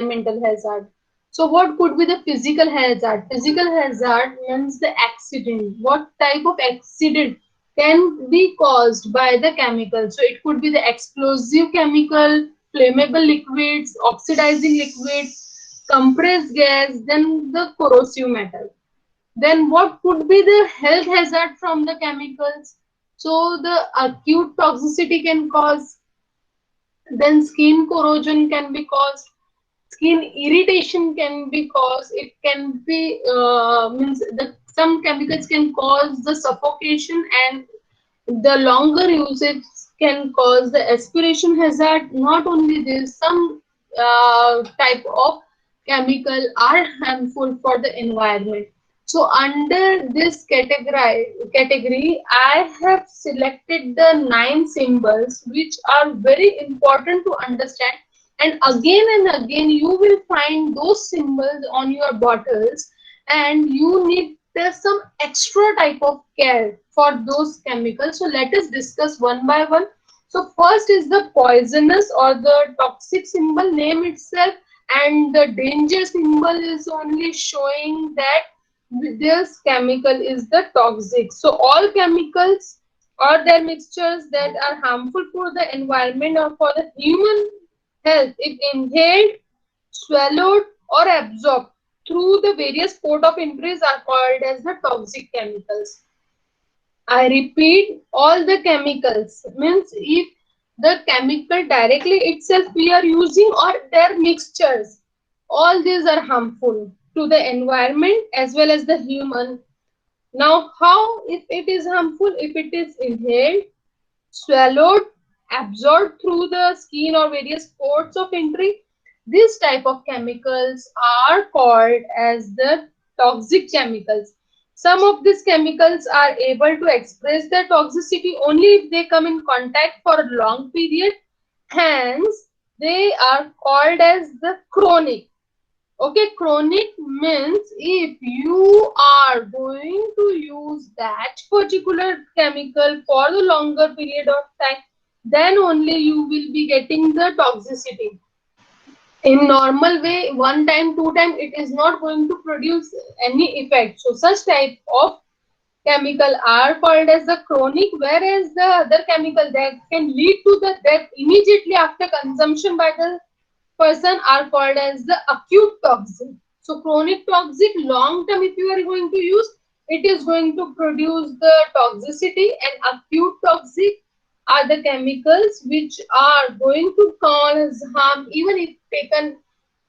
environmental hazard. So what could be the physical hazard? Physical hazard means the accident. What type of accident can be caused by the chemical? So it could be the explosive chemical, flammable liquids, oxidizing liquids, compressed gas, then the corrosive metal. Then what could be the health hazard from the chemicals? So the acute toxicity can cause, then skin corrosion can be caused, skin irritation can be caused. It can be means the some chemicals can cause the suffocation, and the longer usage can cause the aspiration hazard. Not only this, some type of chemical are harmful for the environment. So under this category, I have selected the 9 symbols which are very important to understand. And again you will find those symbols on your bottles, and you need there's some extra type of care for those chemicals. So let us discuss one by one. So first is the poisonous or the toxic symbol, name itself, and the danger symbol is only showing that this chemical is the toxic. So all chemicals or their mixtures that are harmful for the environment or for the human health, if inhaled, swallowed, or absorbed through the various port of entries, are called as the toxic chemicals. I repeat, all the chemicals means if the chemical directly itself we are using or their mixtures, all these are harmful to the environment as well as the human. Now, how if it is harmful? If it is inhaled, swallowed, absorbed through the skin or various ports of entry, this type of chemicals are called as the toxic chemicals. Some of these chemicals are able to express their toxicity only if they come in contact for a long period. Hence, they are called as the chronic. Okay, chronic means if you are going to use that particular chemical for the longer period of time, then only you will be getting the toxicity. In normal way, one time, two time, it is not going to produce any effect. So such type of chemical are called as the chronic, whereas the other chemical that can lead to the death immediately after consumption by the person are called as the acute toxic. So chronic toxic, long term if you are going to use, it is going to produce the toxicity, and acute toxic are the chemicals which are going to cause harm even if taken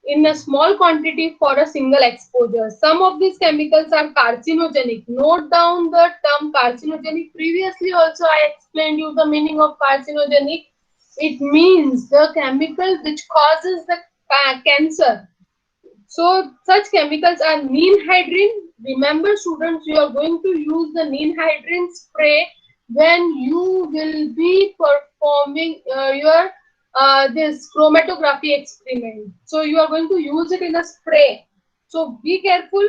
in a small quantity for a single exposure. Some of these chemicals are carcinogenic. Note down the term carcinogenic. Previously also I explained you the meaning of carcinogenic. It means the chemical which causes the cancer. So such chemicals are ninhydrin. Remember students, you are going to use the ninhydrin spray when you will be performing your this chromatography experiment. So you are going to use it in a spray. So be careful.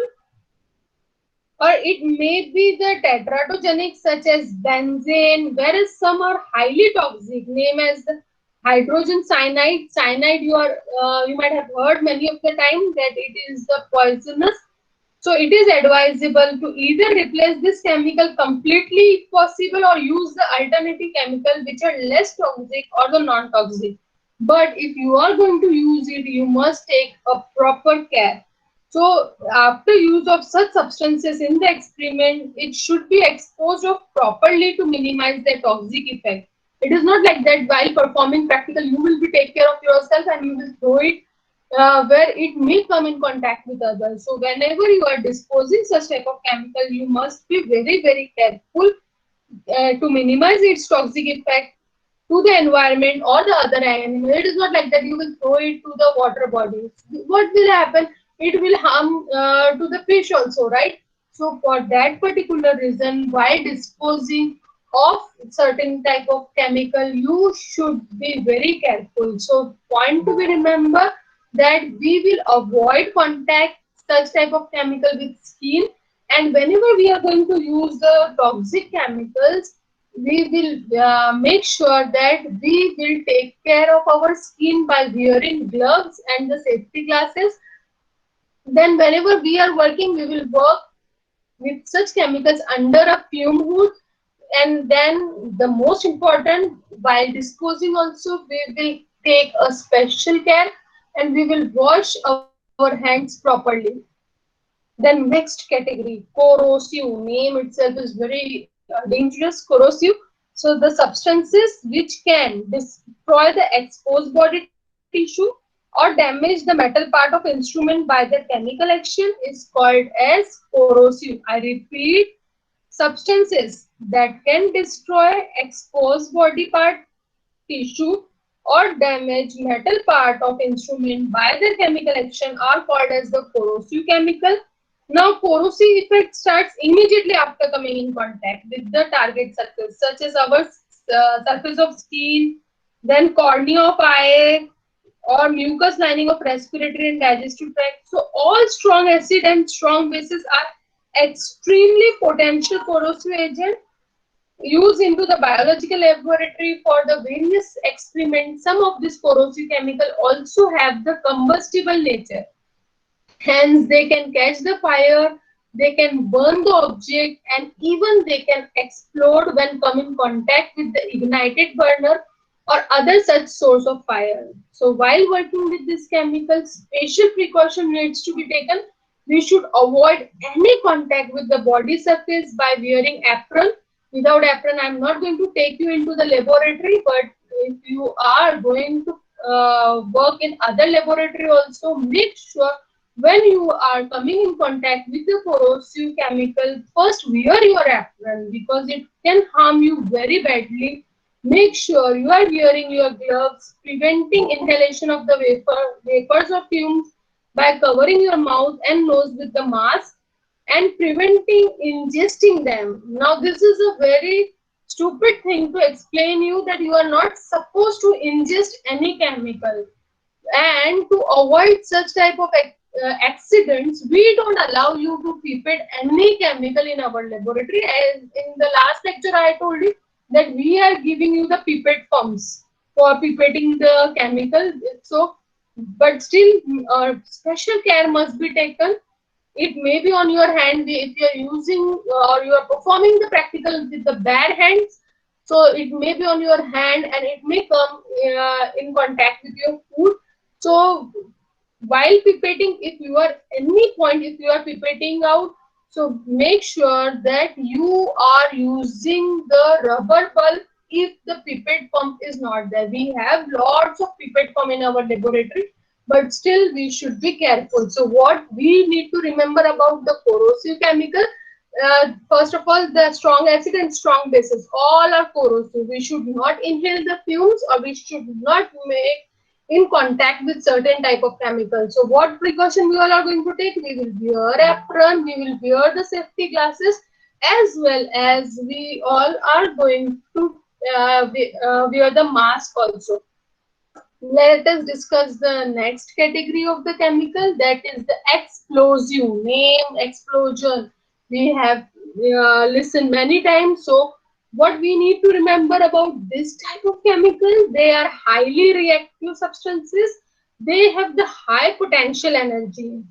Or it may be the teratogenic such as benzene, whereas some are highly toxic, name as the hydrogen cyanide. Cyanide you might have heard many of the time that it is the poisonous. So it is advisable to either replace this chemical completely if possible, or use the alternative chemical which are less toxic or the non-toxic. But if you are going to use it, you must take a proper care. So after use of such substances in the experiment, it should be exposed of properly to minimize their toxic effect. It is not like that while performing practical, you will be take care of yourself and you will throw it where it may come in contact with others. So whenever you are disposing such type of chemical, you must be very careful to minimize its toxic effect to the environment or the other animal. It is not like that you will throw it to the water bodies. What will happen? It will harm to the fish also, right? So for that particular reason, while disposing of certain type of chemical, you should be very careful. So point to be remember that we will avoid contact such type of chemical with skin, and whenever we are going to use the toxic chemicals, we will make sure that we will take care of our skin by wearing gloves and the safety glasses. Then whenever we are working, we will work with such chemicals under a fume hood. And then the most important, while disposing also, we will take a special care and we will wash our hands properly. Then next category, corrosive. Name itself is very dangerous, corrosive. So the substances which can destroy the exposed body tissue or damage the metal part of instrument by the chemical action is called as corrosive. I repeat, substances that can destroy exposed body part tissue or damage metal part of instrument by their chemical action are called as the corrosive chemical. Now, corrosive effect starts immediately after coming in contact with the target surface, such as our surface of skin, then cornea of eye, or mucous lining of respiratory and digestive tract. So, all strong acid and strong bases are extremely potential corrosive agent used into the biological laboratory for the various experiments. Some of this corrosive chemical also have the combustible nature. Hence, they can catch the fire, they can burn the object, and even they can explode when come in contact with the ignited burner or other such source of fire. So, while working with this chemical, special precaution needs to be taken. We should avoid any contact with the body surface by wearing apron. Without apron, I am not going to take you into the laboratory, but if you are going to work in other laboratory also, make sure when you are coming in contact with the corrosive chemical, first wear your apron because it can harm you very badly. Make sure you are wearing your gloves, preventing inhalation of the vapors or fumes by covering your mouth and nose with the mask and preventing ingesting them. Now, this is a very stupid thing to explain you that you are not supposed to ingest any chemical, and to avoid such type of accidents, we don't allow you to pipette any chemical in our laboratory. As in the last lecture I told you that we are giving you the pipette pumps for pipetting the chemical. So but still special care must be taken. It may be on your hand if you are using or you are performing the practical with the bare hands. So it may be on your hand and it may come in contact with your food. So while pipetting, if you are any point, if you are pipetting out, so make sure that you are using the rubber bulb if the pipette pump is not there. We have lots of pipette pump in our laboratory, but still we should be careful. So what we need to remember about the corrosive chemical, first of all, the strong acid and strong bases, all are corrosive. We should not inhale the fumes or we should not make in contact with certain type of chemicals. So what precaution we all are going to take? We will wear apron, we will wear the safety glasses, as well as we all are going to wear the mask also. Let us discuss the next category of the chemical, that is the explosive. Name explosion. We have listened many times. So what we need to remember about this type of chemical, they are highly reactive substances. They have the high potential energy.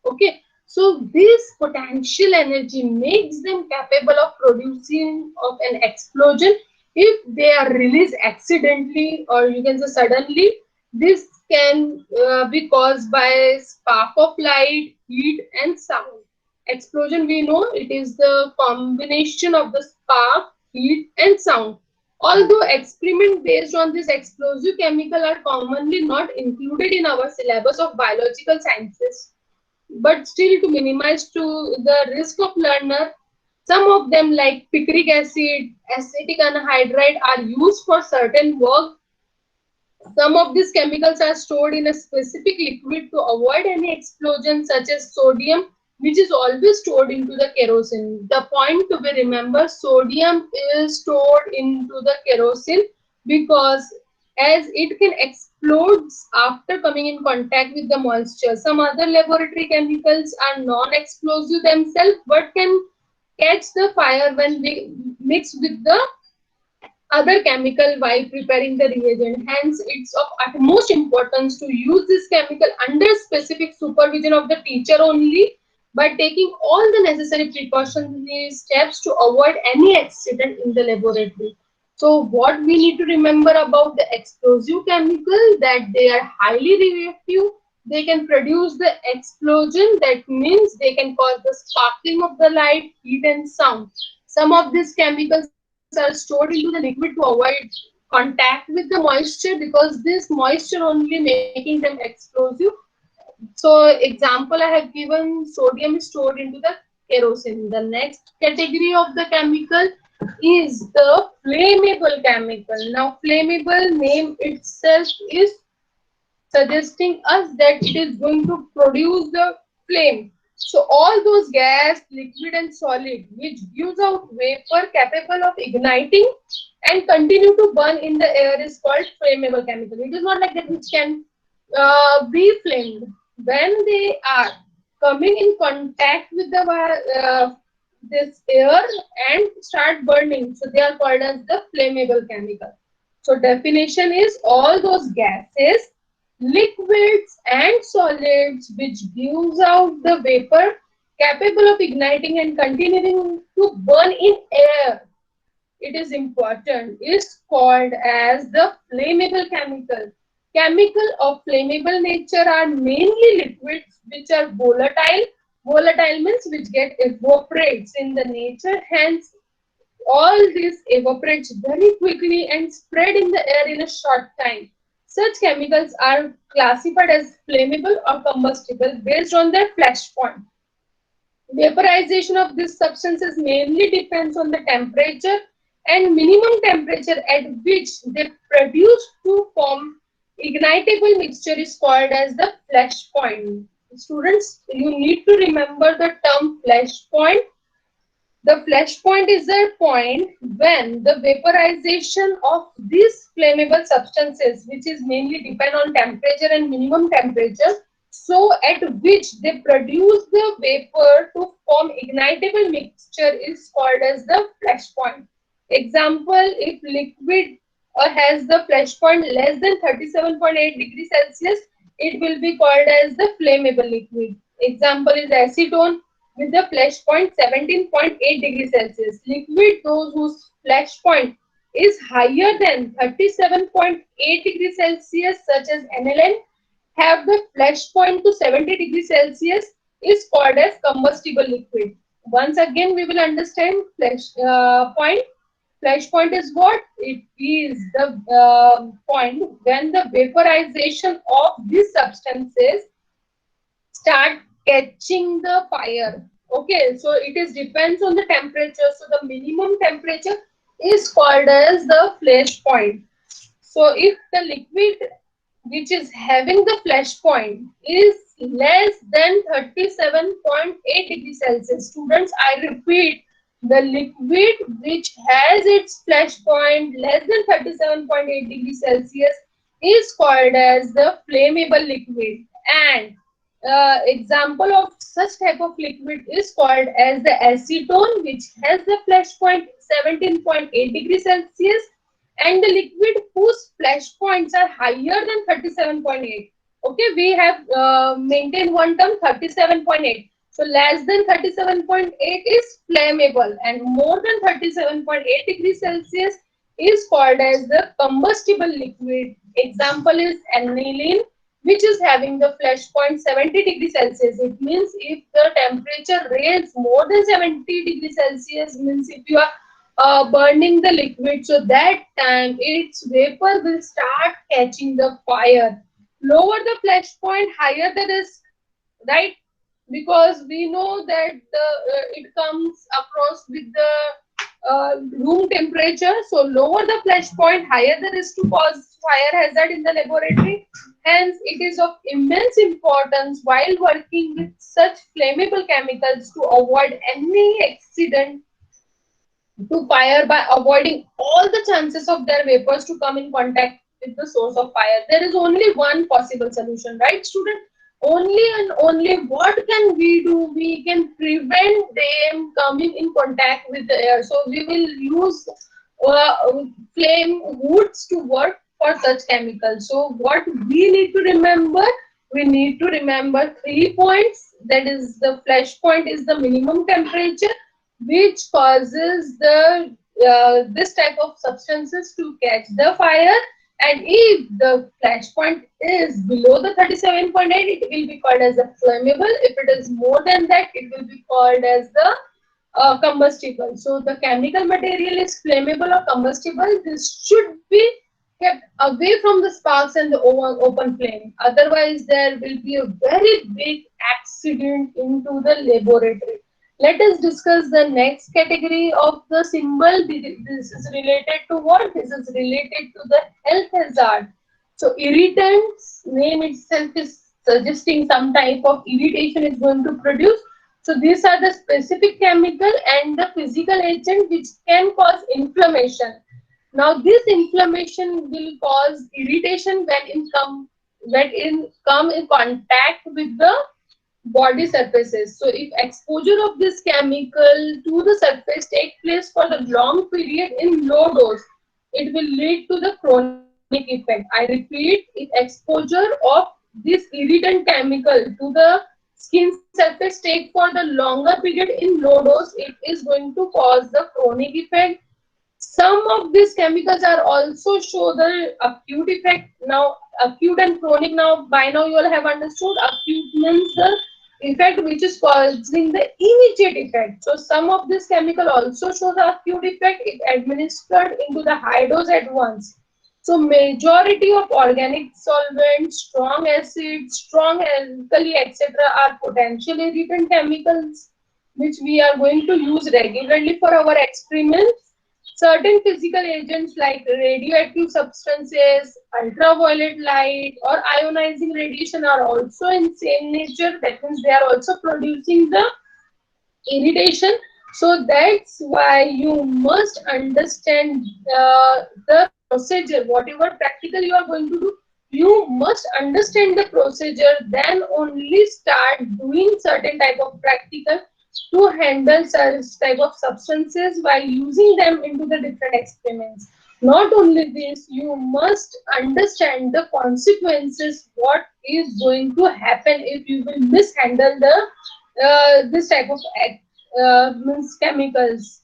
Okay. So this potential energy makes them capable of producing of an explosion if they are released accidentally or you can say suddenly. This can be caused by spark of light, heat and sound. Explosion, we know it is the combination of the spark, heat and sound. Although experiments based on this explosive chemical are commonly not included in our syllabus of biological sciences, but still to minimize to the risk of learner, some of them like picric acid, acetic anhydride are used for certain work. Some of these chemicals are stored in a specific liquid to avoid any explosion, such as sodium, which is always stored into the kerosene. The point to be remembered, sodium is stored into the kerosene because as it can explode after coming in contact with the moisture. Some other laboratory chemicals are non-explosive themselves but can catch the fire when they mix with the other chemical while preparing the reagent. Hence, it's of utmost importance to use this chemical under specific supervision of the teacher only, by taking all the necessary precautionary steps to avoid any accident in the laboratory. So what we need to remember about the explosive chemical, that they are highly reactive. They can produce the explosion, that means they can cause the sparkling of the light, heat and sound. Some of these chemicals are stored into the liquid to avoid contact with the moisture, because this moisture only making them explosive. So example I have given, sodium is stored into the kerosene. The next category of the chemical is the flammable chemical. Now flammable name itself is suggesting us that it is going to produce the flame. So all those gas, liquid and solid which gives out vapor capable of igniting and continue to burn in the air is called flammable chemical. It is not like that which can be flamed. When they are coming in contact with the this air and start burning, so they are called as the flammable chemical. So definition is all those gases, liquids and solids which gives out the vapor capable of igniting and continuing to burn in air, it is important, is called as the flammable chemical. Chemical of flammable nature are mainly liquids which are volatile. Volatile means which get evaporates in the nature. Hence all this evaporates very quickly and spread in the air in a short time. Such chemicals are classified as flammable or combustible based on their flash point. Vaporization of these substances mainly depends on the temperature and minimum temperature at which they produce to form ignitable mixture is called as the flash point. Students, you need to remember the term flash point. The flash point is the point when the vaporization of these flammable substances, which is mainly depend on temperature and minimum temperature, so at which they produce the vapor to form ignitable mixture is called as the flash point. Example, if liquid has the flash point less than 37.8 degrees Celsius, it will be called as the flammable liquid. Example is acetone with the flash point 17.8 degrees Celsius. Liquid, those whose flash point is higher than 37.8 degrees Celsius, such as aniline, have the flash point to 70 degrees Celsius, is called as combustible liquid. Once again, we will understand flash point. Flash point is what? It is the point when the vaporization of these substances start catching the fire. Okay, so it is depends on the temperature. So the minimum temperature is called as the flash point. So if the liquid which is having the flash point is less than 37.8 degrees Celsius, students, I repeat, the liquid which has its flash point less than 37.8 degrees Celsius is called as the flammable liquid. And example of such type of liquid is called as the acetone, which has the flash point 17.8 degrees Celsius, and the liquid whose flash points are higher than 37.8. Okay, we have maintained one term 37.8. So less than 37.8 is flammable and more than 37.8 degrees Celsius is called as the combustible liquid. Example is aniline, which is having the flash point 70 degrees Celsius. It means if the temperature raise more than 70 degrees Celsius, means if you are burning the liquid, so that time its vapor will start catching the fire. Lower the flash point, higher the risk, right? Because we know that it comes across with the room temperature. So lower the flash point, higher the risk to cause fire hazard in the laboratory. Hence, it is of immense importance while working with such flammable chemicals to avoid any accident to fire by avoiding all the chances of their vapors to come in contact with the source of fire. There is only one possible solution, right, student? Only and only what can we do? We can prevent them coming in contact with the air. So we will use flame woods to work for such chemicals. So what we need to remember, we need to remember 3 points. That is, the flash point is the minimum temperature, which causes the this type of substances to catch the fire. And if the flash point is below the 37.8, it will be called as a flammable. If it is more than that, it will be called as the combustible. So the chemical material is flammable or combustible. This should be kept away from the sparks and the open flame. Otherwise, there will be a very big accident into the laboratory. Let us discuss the next category of the symbol. This is related to what? This is related to the health hazard. So irritants, name itself is suggesting some type of irritation is going to produce. So these are the specific chemical and the physical agent which can cause inflammation. Now this inflammation will cause irritation when in come in contact with the body surfaces. So if exposure of this chemical to the surface take place for the long period in low dose, it will lead to the chronic effect. I repeat, if exposure of this irritant chemical to the skin surface take for the longer period in low dose, it is going to cause the chronic effect. Some of these chemicals are also show the acute effect. Now acute and chronic, now by now you all have understood. Acute means the effect which is causing the immediate effect. So some of this chemical also show the acute effect if administered into the high dose at once. So majority of organic solvents, strong acids, strong alkali, etc. are potential irritant chemicals which we are going to use regularly for our experiments. Certain physical agents like radioactive substances, ultraviolet light, or ionizing radiation are also in same nature. That means they are also producing the irritation. So that's why you must understand the procedure. Whatever practical you are going to do, you must understand the procedure. Then only start doing certain type of practical to handle such type of substances while using them into the different experiments. Not only this, you must understand the consequences, what is going to happen if you will mishandle the this type of means chemicals.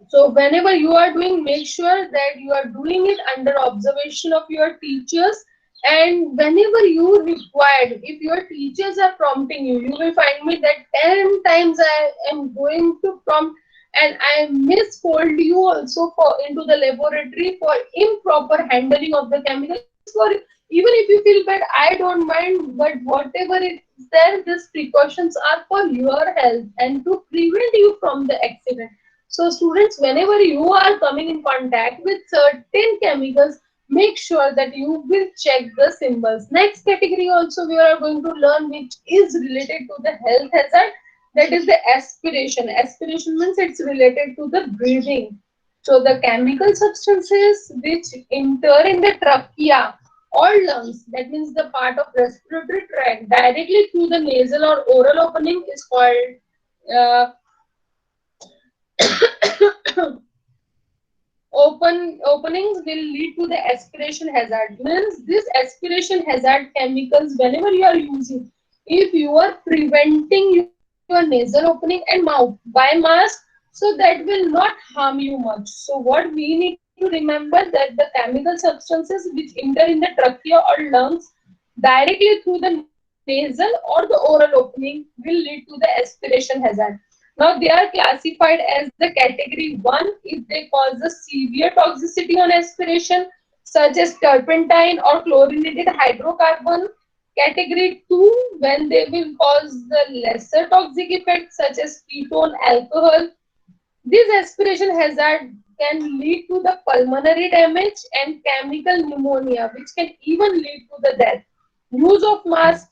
So whenever you are doing, make sure that you are doing it under observation of your teachers. And whenever you required, if your teachers are prompting you, you will find me that 10 times I am going to prompt, and I may scold you also for into the laboratory for improper handling of the chemical. Just for even if you feel bad, I don't mind, but whatever is there, these precautions are for your health and to prevent you from the accident. So students, whenever you are coming in contact with certain chemicals, make sure that you will check the symbols. Next category also we are going to learn, which is related to the health hazard. That is the aspiration. Aspiration means it's related to the breathing. So the chemical substances which enter in the trachea or lungs, that means the part of respiratory tract, directly through the nasal or oral opening is called uh, openings will lead to the aspiration hazard. Means this aspiration hazard chemicals, whenever you are using, if you are preventing your nasal opening and mouth by mask, so that will not harm you much. So what we need to remember, that the chemical substances which enter in the trachea or lungs directly through the nasal or the oral opening will lead to the aspiration hazard. Now they are classified as the category 1 if they cause a severe toxicity on aspiration, such as turpentine or chlorinated hydrocarbon. Category 2 when they will cause the lesser toxic effects such as ketone, alcohol. This aspiration hazard can lead to the pulmonary damage and chemical pneumonia, which can even lead to the death. Use of mask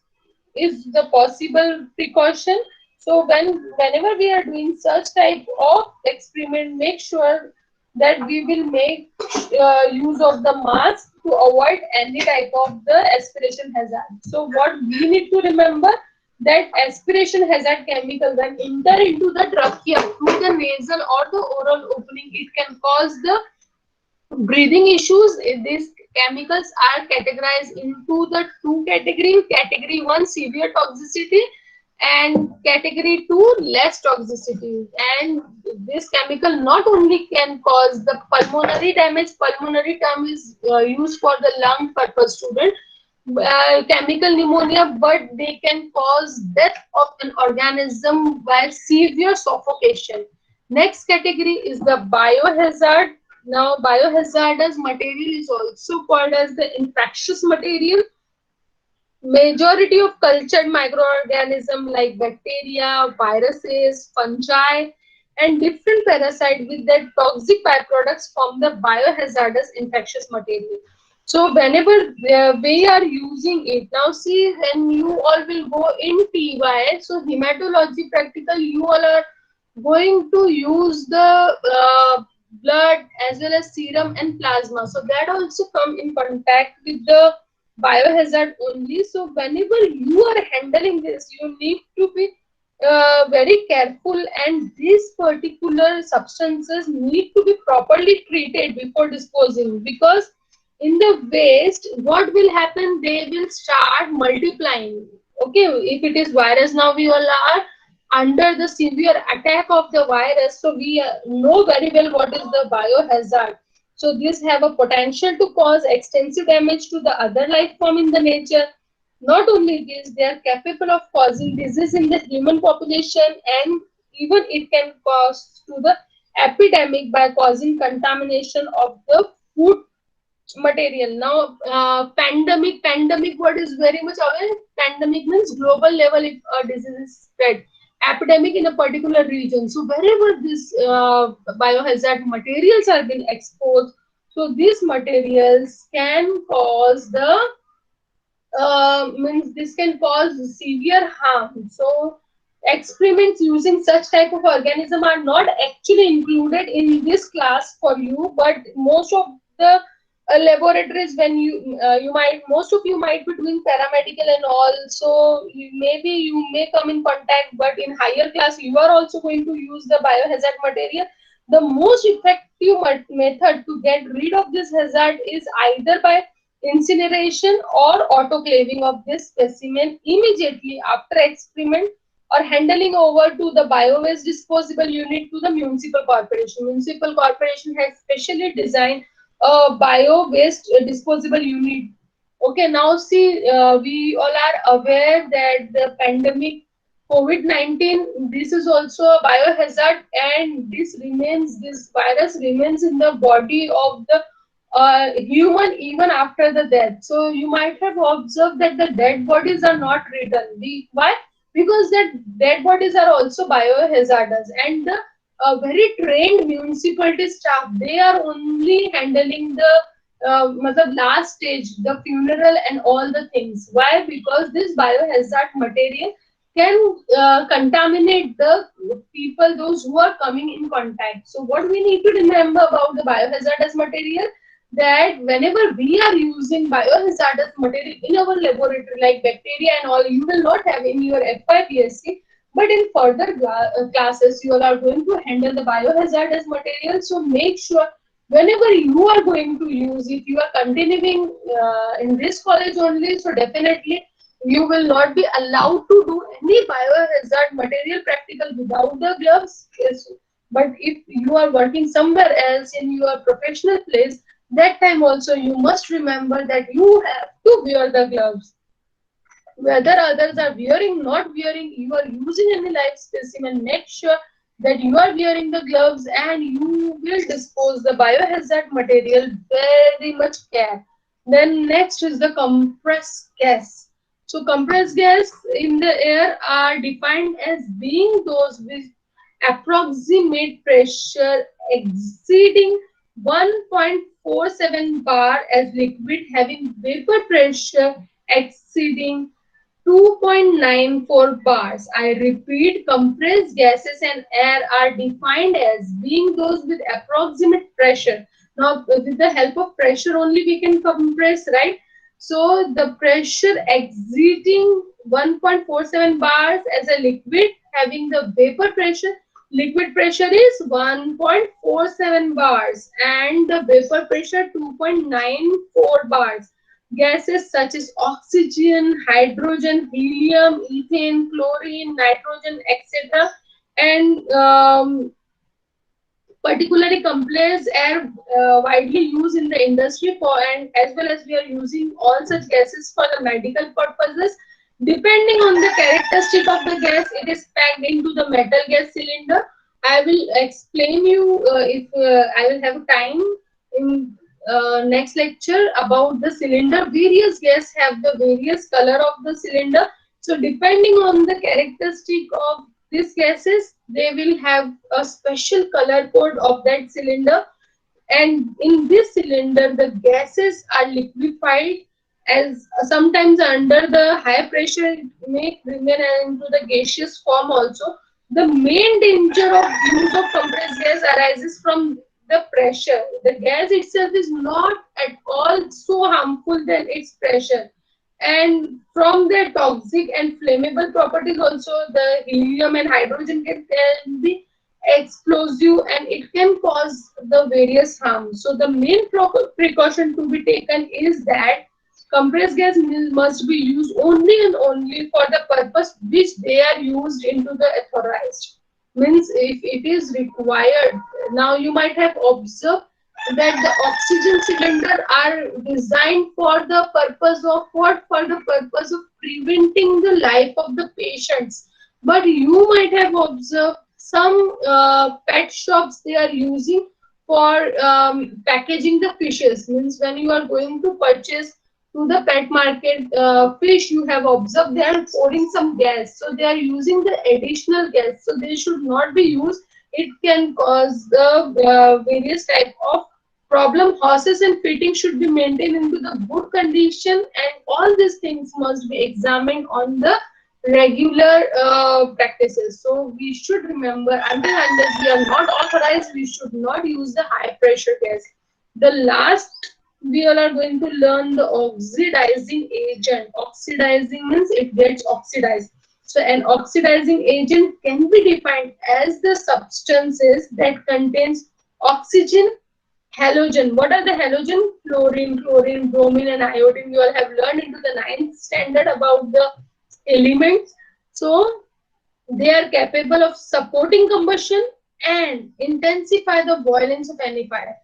is the possible precaution. So whenever we are doing such type of experiment, make sure that we will make use of the mask to avoid any type of the aspiration hazard. So what we need to remember, that aspiration hazard chemical when enter into the trachea through the nasal or the oral opening, it can cause the breathing issues. These chemicals are categorized into the two categories. Category 1 severe toxicity and category 2 less toxicity. And this chemical not only can cause the pulmonary damage, pulmonary term is used for the lung purpose student, chemical pneumonia, but they can cause death of an organism by severe suffocation. Next category is the biohazard. Now, biohazardous material is also called as the infectious material. Majority of cultured microorganisms like bacteria, viruses, fungi, and different parasites with their toxic byproducts form the biohazardous infectious material. So whenever we are using it, now see when you all will go in TY, so hematology practical, you all are going to use the blood as well as serum and plasma. So that also come in contact with the biohazard only. So whenever you are handling this, you need to be very careful, and these particular substances need to be properly treated before disposing, because in the waste what will happen, they will start multiplying. Okay, if it is virus, now we all are under the severe attack of the virus, so we know very well what is the biohazard. So these have a potential to cause extensive damage to the other life form in the nature. Not only this, they are capable of causing disease in the human population, and even it can cause to the epidemic by causing contamination of the food material. Now, pandemic word is very much aware. Pandemic means global level if a disease is spread. Epidemic in a particular region. So wherever this biohazard materials are being exposed, so these materials can cause the means this can cause severe harm. So experiments using such type of organism are not actually included in this class for you, but most of the laboratories, when you might, most of you might be doing paramedical and all, so maybe you may come in contact, but in higher class you are also going to use the biohazard material. The most effective method to get rid of this hazard is either by incineration or autoclaving of this specimen immediately after experiment, or handling over to the bio-waste disposable unit to the municipal corporation. Municipal corporation has specially designed a bio-waste disposable unit. Okay, now see, we all are aware that the pandemic COVID-19, this is also a biohazard, and this virus remains in the body of the human even after the death. So you might have observed that the dead bodies are not written. Why? Because that dead bodies are also biohazardous, and the very trained municipality staff, they are only handling the last stage, the funeral and all the things. Why? Because this biohazard material can contaminate the people, those who are coming in contact. So what we need to remember about the biohazardous material, that whenever we are using biohazardous material in our laboratory like bacteria and all, you will not have in your FY B.Sc, but in further classes you all are going to handle the biohazardous material. So make sure whenever you are going to use, if you are continuing in this college only, so definitely you will not be allowed to do any biohazard material practical without the gloves. Yes. But if you are working somewhere else in your professional place, that time also you must remember that you have to wear the gloves. Whether others are wearing, not wearing, you are using any live specimen, make sure that you are wearing the gloves and you will dispose the biohazard material very much care. Then next is the compressed gas. So compressed gas in the air are defined as being those with approximate pressure exceeding 1.47 bar as liquid, having vapor pressure exceeding 2.94 bars. I repeat, compressed gases and air are defined as being those with approximate pressure. Now, with the help of pressure only we can compress, right? So the pressure exceeding 1.47 bars as a liquid having the vapor pressure, liquid pressure is 1.47 bars and the vapor pressure 2.94 bars. Gases such as oxygen, hydrogen, helium, ethane, chlorine, nitrogen, etc. and particularly compressed air widely used in the industry for, and as well as we are using all such gases for the medical purposes. Depending on the characteristic of the gas, it is packed into the metal gas cylinder. I will explain you if I will have time in next lecture about the cylinder. Various gas have the various color of the cylinder, so depending on the characteristic of these gases, they will have a special color code of that cylinder. And in this cylinder, the gases are liquefied as sometimes under the high pressure it may remain into the gaseous form also. The main danger of use of compressed gas arises from the pressure. The gas itself is not at all so harmful than its pressure, and from their toxic and flammable properties also, the helium and hydrogen can be explosive and it can cause the various harm. So the main precaution to be taken is that compressed gas must be used only and only for the purpose which they are used into the authorized. Means if it is required. Now you might have observed that the oxygen cylinder are designed for the purpose of what? For the purpose of preventing the life of the patients. But you might have observed some pet shops they are using for packaging the fishes. Means when you are going to purchase to the pet market fish, you have observed they are pouring some gas. So they are using the additional gas. So they should not be used. It can cause the various type of problem. Horses and fitting should be maintained into the good condition, and all these things must be examined on the regular practices. So we should remember, until unless we are not authorized, we should not use the high pressure gas. The last, we all are going to learn the oxidizing agent. Oxidizing means it gets oxidized. So an oxidizing agent can be defined as the substances that contains oxygen, halogen. What are the halogen? Fluorine, chlorine, bromine, and iodine. You all have learned into the ninth standard about the elements. So they are capable of supporting combustion and intensify the violence of any fire.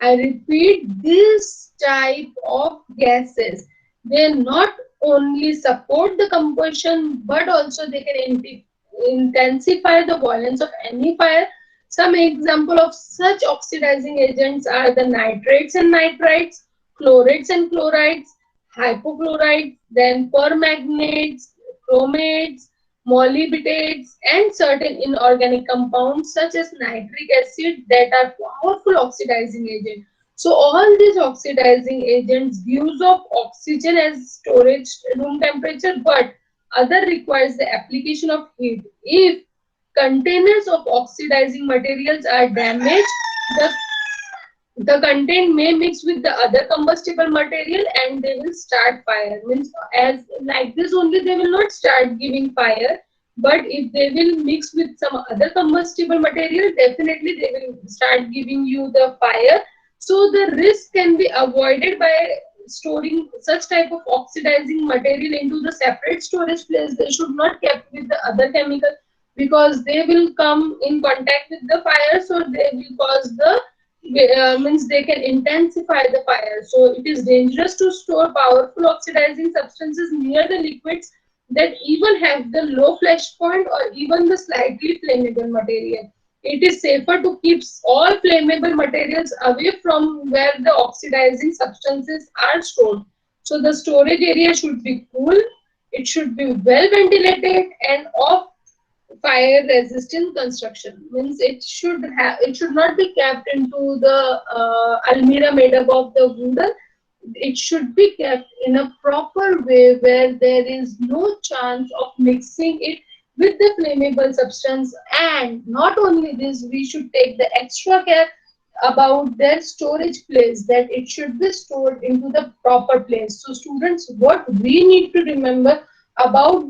I repeat, this type of gases, they not only support the combustion but also they can intensify the violence of any fire. Some example of such oxidizing agents are the nitrates and nitrites, chlorates and chlorides, hypochlorites, then permanganates, chromates, molybdates, and certain inorganic compounds such as nitric acid that are powerful oxidizing agents. So all these oxidizing agents gives off oxygen as storage room temperature, but other requires the application of heat. If containers of oxidizing materials are damaged, the the content may mix with the other combustible material and they will start fire. Means as like this only they will not start giving fire, but if they will mix with some other combustible material, definitely they will start giving you the fire. So the risk can be avoided by storing such type of oxidizing material into the separate storage place. They should not kept with the other chemical because they will come in contact with the fire, so they will cause the means they can intensify the fire. So it is dangerous to store powerful oxidizing substances near the liquids that even have the low flash point or even the slightly flammable material. It is safer to keep all flammable materials away from where the oxidizing substances are stored. So the storage area should be cool, it should be well ventilated and of fire resistant construction. Means it should not be kept into the almirah made up of the wooden. It should be kept in a proper way where there is no chance of mixing it with the flammable substance. And not only this, we should take the extra care about their storage place, that it should be stored into the proper place. So students, what we need to remember about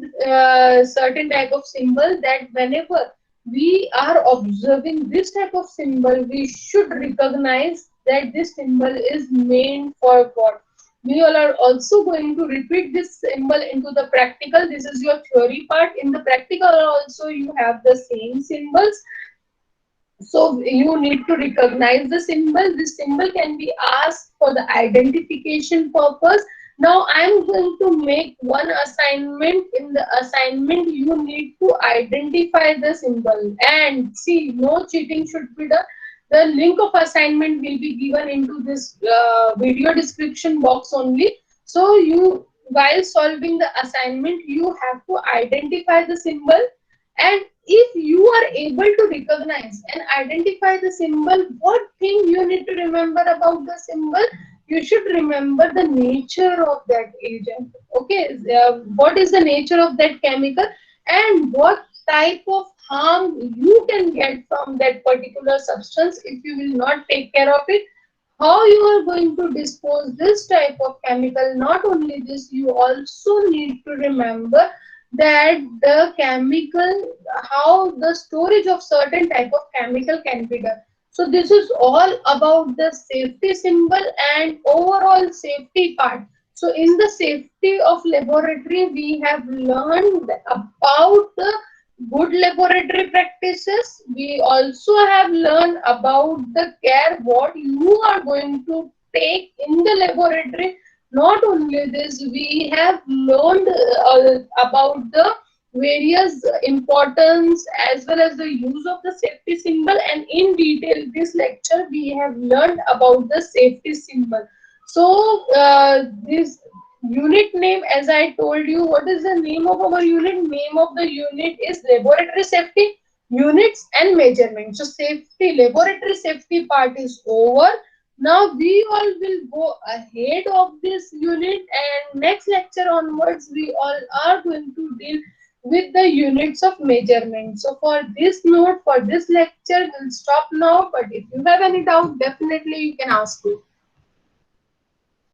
certain type of symbol, that whenever we are observing this type of symbol, we should recognize that this symbol is meant for what. We all are also going to repeat this symbol into the practical. This is your theory part. In the practical also you have the same symbols, so you need to recognize the symbol. This symbol can be asked for the identification purpose. Now I am going to make one assignment. In the assignment, you need to identify the symbol. And see, no cheating should be done. The link of assignment will be given into this video description box only. So you, while solving the assignment, you have to identify the symbol, and if you are able to recognize and identify the symbol, what thing you need to remember about the symbol? You should remember the nature of that agent. Okay, what is the nature of that chemical, and what type of harm you can get from that particular substance if you will not take care of it. How you are going to dispose this type of chemical. Not only this, you also need to remember that the chemical, how the storage of certain type of chemical can be done. So this is all about the safety symbol and overall safety part. So in the safety of laboratory, we have learned about the good laboratory practices. We also have learned about the care what you are going to take in the laboratory. Not only this, we have learned about the various importance as well as the use of the safety symbol, and in detail this lecture we have learned about the safety symbol. So this unit name, as I told you, what is the name of our unit? Name of the unit is laboratory safety units and measurement. So safety, laboratory safety part is over. Now we all will go ahead of this unit, and next lecture onwards we all are going to deal with the units of measurement. So for this note, for this lecture, we'll stop now. But if you have any doubt, definitely you can ask me.